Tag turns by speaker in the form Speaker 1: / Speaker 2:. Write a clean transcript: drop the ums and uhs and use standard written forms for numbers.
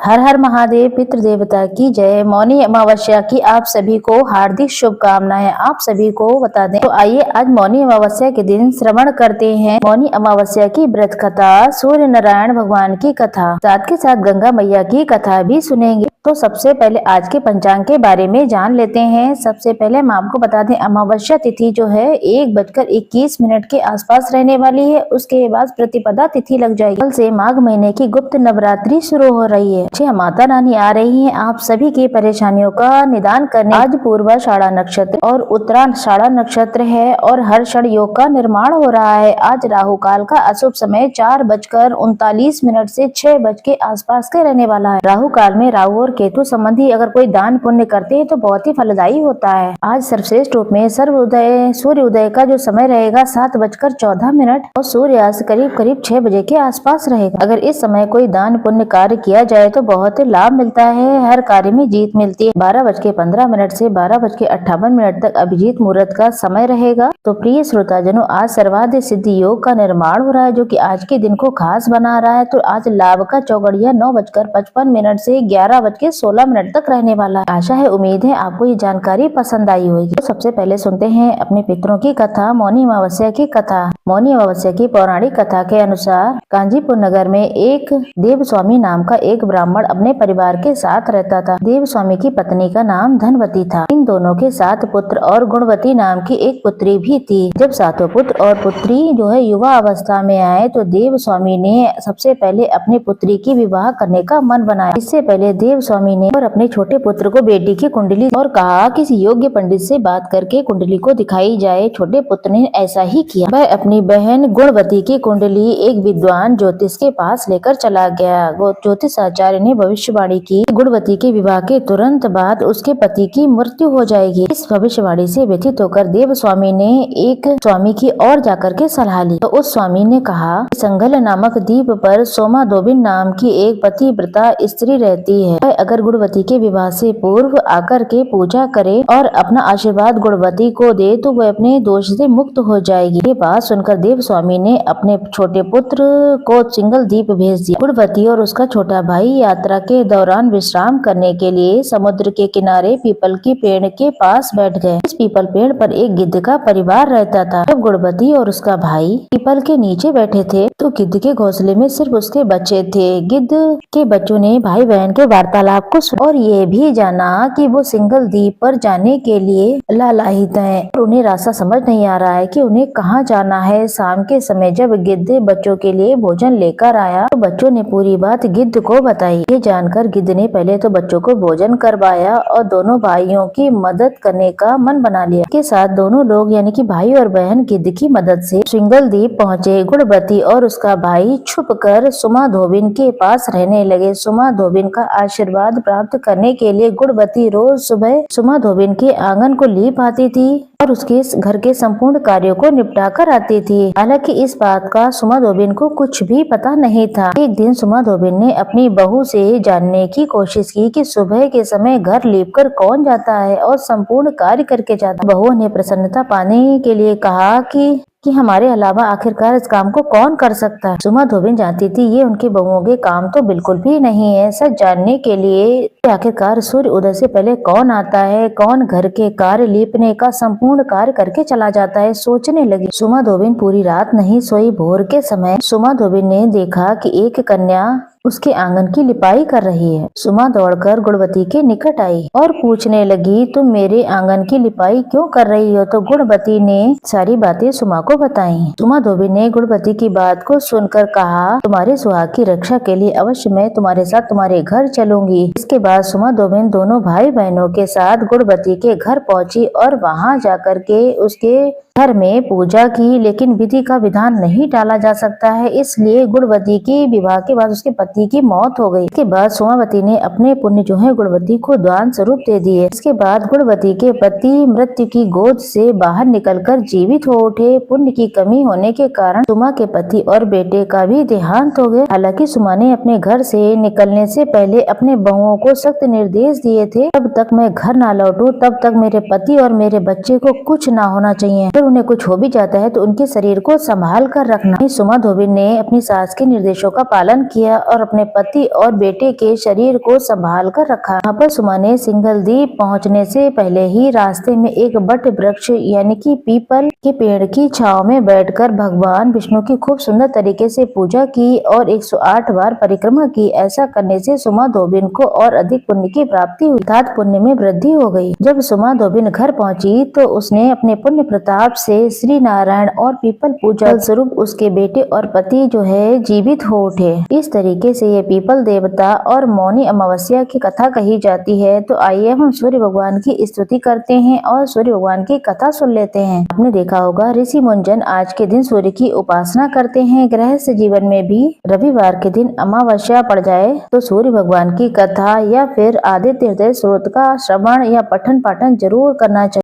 Speaker 1: हर हर महादेव। पितृ देवता की जय। मौनी अमावस्या की आप सभी को हार्दिक शुभकामनाएं। आप सभी को बता दें तो आइए आज मौनी अमावस्या के दिन श्रवण करते हैं मौनी अमावस्या की व्रत कथा, सूर्य नारायण भगवान की कथा, साथ के साथ गंगा मैया की कथा भी सुनेंगे। तो सबसे पहले आज के पंचांग के बारे में जान लेते हैं। सबसे पहले हम आपको बता दें अमावस्या तिथि जो है 1:21 के आसपास रहने वाली है। उसके बाद प्रतिपदा तिथि लग जाएगी। कल से माघ महीने की गुप्त नवरात्रि शुरू हो रही है। माता रानी आ रही हैं आप सभी की परेशानियों का निदान करने। आज पूर्वाषाढ़ा नक्षत्र और उत्तराषाढ़ा नक्षत्र है और हर्षण योग का निर्माण हो रहा है। आज राहु काल का अशुभ समय 4:39 से 6 बज के आसपास के रहने वाला है। राहु काल में राहु और केतु संबंधी अगर कोई दान पुण्य करते हैं तो बहुत ही फलदायी होता है। आज सर्वश्रेष्ठ रूप में सूर्य उदय का जो समय रहेगा 7:14 और सूर्यास्त करीब 6 बजे के आसपास रहेगा। अगर इस समय कोई दान पुण्य कार्य किया जाए तो बहुत ही लाभ मिलता है, हर कार्य में जीत मिलती है। 12:15 से 12:58 तक अभिजीत मुहूर्त का समय रहेगा। तो प्रिय श्रोताजनों, आज सर्वाधिक सिद्धि योग का निर्माण हो रहा है जो कि आज के दिन को खास बना रहा है। तो आज लाभ का चौगड़िया 9:55 से 11:16 तक रहने वाला है। आशा है, उम्मीद है आपको ये जानकारी पसंद आई होगी। तो सबसे पहले सुनते हैं अपने पितरों की कथा, मौनी अमावस्या की कथा। मौनी अमावस्या की पौराणिक कथा के अनुसार कांचीपुर नगर में एक देव स्वामी नाम का एक ब्राह्मण अपने परिवार के साथ रहता था। देव स्वामी की पत्नी का नाम धनवती था। इन दोनों के 7 पुत्र और गुणवती नाम की एक पुत्री भी थी। जब 7 पुत्र और पुत्री जो है युवा अवस्था में आए तो देव स्वामी ने सबसे पहले अपनी पुत्री की विवाह करने का मन बनाया। इससे पहले देव स्वामी ने और अपने छोटे पुत्र को बेटी की कुंडली और कहा किसी योग्य पंडित से बात करके कुंडली को दिखाई जाए। छोटे पुत्र ने ऐसा ही किया। वह अपनी बहन गुणवती की कुंडली एक विद्वान ज्योतिष के पास लेकर चला गया। वो ज्योतिष आचार्य ने भविष्यवाणी की गुणवती के विवाह के तुरंत बाद उसके पति की मृत्यु हो जाएगी। इस भविष्यवाणी से व्यथित होकर देव स्वामी ने एक स्वामी की ओर जाकर के सलाह ली। तो उस स्वामी ने कहा संगल नामक द्वीप पर सोमा धोबिन नाम की एक पतिव्रता स्त्री रहती है। वह अगर गुणवती के विवाह से पूर्व आकर के पूजा करे और अपना आशीर्वाद गुणवती को दे तो वह अपने दोष से मुक्त हो जाएगी। ये बात सुनकर देव स्वामी ने अपने छोटे पुत्र को सिंगल द्वीप भेज दिया। गुणवती और उसका छोटा भाई यात्रा के दौरान विश्राम करने के लिए समुद्र के किनारे पीपल की पेड़ के पास बैठ गए। इस पीपल पेड़ पर एक गिद्ध का परिवार रहता था। जब गुणवती और उसका भाई पीपल के नीचे बैठे थे तो गिद्ध के घोंसले में सिर्फ उसके बच्चे थे। गिद्ध के बच्चों ने भाई बहन के वार्तालाप को सुना और ये भी जाना कि वो सिंगल द्वीप पर जाने के लिए लालायित हैं और उन्हें रास्ता समझ नहीं आ रहा है कि उन्हें कहाँ जाना है। शाम के समय जब गिद्ध बच्चों के लिए भोजन लेकर आया तो बच्चों ने पूरी बात गिद्ध को बताई। ये जानकर गिद्ध ने पहले तो बच्चों को भोजन करवाया और दोनों भाइयों की मदद करने का मन बना लिया। के साथ दोनों लोग यानी कि भाई और बहन गिद्ध की मदद से सिंगल द्वीप पहुँचे। गुणवती और उसका भाई छुपकर सुमा धोबिन के पास रहने लगे। सुमा धोबिन का आशीर्वाद प्राप्त करने के लिए गुणवती रोज सुबह सुमा धोबिन के आंगन को लीप आती थी और उसके घर के संपूर्ण कार्यों को निपटा कर आती थी। हालांकि इस बात का सुमा धोबिन को कुछ भी पता नहीं था। एक दिन सुमा धोबिन ने अपनी बहू से जानने की कोशिश की कि सुबह के समय घर लीप कर कौन जाता है और संपूर्ण कार्य करके जाता है। बहू ने प्रसन्नता पाने के लिए कहा कि हमारे अलावा आखिरकार इस काम को कौन कर सकता है। सुमा धोबिन जानती थी ये उनकी बहुओं के काम तो बिल्कुल भी नहीं है। सच जानने के लिए आखिरकार सूर्य उदय से पहले कौन आता है, कौन घर के कार्य लीपने का संपूर्ण कार्य करके चला जाता है, सोचने लगी। सुमा धोबिन पूरी रात नहीं सोई। भोर के समय सुमा धोबिन ने देखा कि एक कन्या उसके आंगन की लिपाई कर रही है। सुमा दौड़कर गुणवती के निकट आई और पूछने लगी तुम मेरे आंगन की लिपाई क्यों कर रही हो। तो गुणवती ने सारी बातें सुमा को बताई। सुमा धोबिन ने गुणवती की बात को सुनकर कहा तुम्हारे सुहाग की रक्षा के लिए अवश्य मैं तुम्हारे साथ तुम्हारे घर चलूंगी। इसके बाद सुमा धोबिन दोनों भाई बहनों के साथ गुणवती के घर पहुंची और वहां जाकर के उसके घर में पूजा की। लेकिन विधि का विधान नहीं टाला जा सकता है, इसलिए गुणवती की विवाह के बाद उसके पति की मौत हो गई। इसके बाद सोमावती ने अपने पुण्य जो है गुणवती को दान स्वरूप दे दिए। इसके बाद गुणवती के पति मृत्यु की गोद से बाहर निकलकर जीवित हो उठे। पुण्य की कमी होने के कारण सुमा के पति और बेटे का भी देहांत हो गया। हालांकि सुमा ने अपने घर से निकलने से पहले अपने बहुओं को सख्त निर्देश दिए थे जब तक मैं घर ना लौटूं तब तक मेरे पति और मेरे बच्चे को कुछ ना होना चाहिए। फिर उन्हें कुछ हो भी जाता है तो उनके शरीर को संभाल कर रखना। सुमा धोबिन ने अपनी सास के निर्देशों का पालन किया और अपने पति और बेटे के शरीर को संभाल कर रखा। यहाँ पर सुमा ने सिंघलदीप पहुँचने से पहले ही रास्ते में एक बट वृक्ष यानी कि पीपल के पेड़ की छांव में बैठकर भगवान विष्णु की खूब सुंदर तरीके से पूजा की और 108 बार परिक्रमा की। ऐसा करने से सुमा धोबिन को और अधिक पुण्य की प्राप्ति हुई, अर्थात पुण्य में वृद्धि हो गई। जब सुमा धोबिन घर पहुंची तो उसने अपने पुण्य प्रताप से श्री नारायण और पीपल पूजा स्वरूप उसके बेटे और पति जो है जीवित हो उठे। इस तरीके से ये पीपल देवता और मौनी अमावस्या की कथा कही जाती है। तो आइए हम सूर्य भगवान की स्तुति करते हैं और सूर्य भगवान की कथा सुन लेते हैं। आपने देखा होगा ऋषि मुनिजन आज के दिन सूर्य की उपासना करते हैं। गृहस्थ जीवन में भी रविवार के दिन अमावस्या पड़ जाए तो सूर्य भगवान की कथा या फिर आदित्य हृदय स्त्रोत का श्रवण या पठन पाठन जरूर करना चाहिए।